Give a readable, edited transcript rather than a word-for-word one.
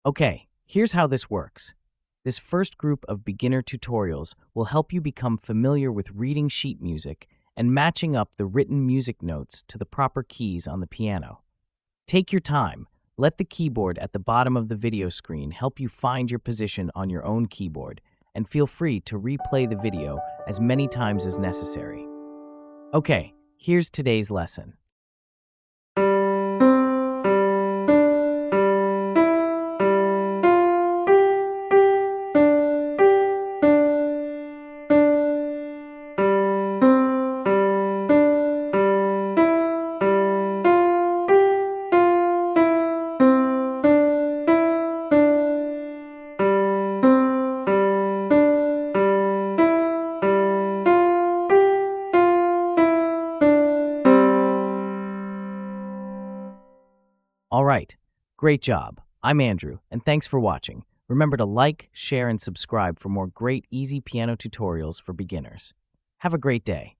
Okay, here's how this works. This first group of beginner tutorials will help you become familiar with reading sheet music and matching up the written music notes to the proper keys on the piano. Take your time. Let the keyboard at the bottom of the video screen help you find your position on your own keyboard, and feel free to replay the video as many times as necessary. Okay, here's today's lesson. All right, great job. I'm Andrew, and thanks for watching. Remember to like, share, and subscribe for more great, easy piano tutorials for beginners. Have a great day.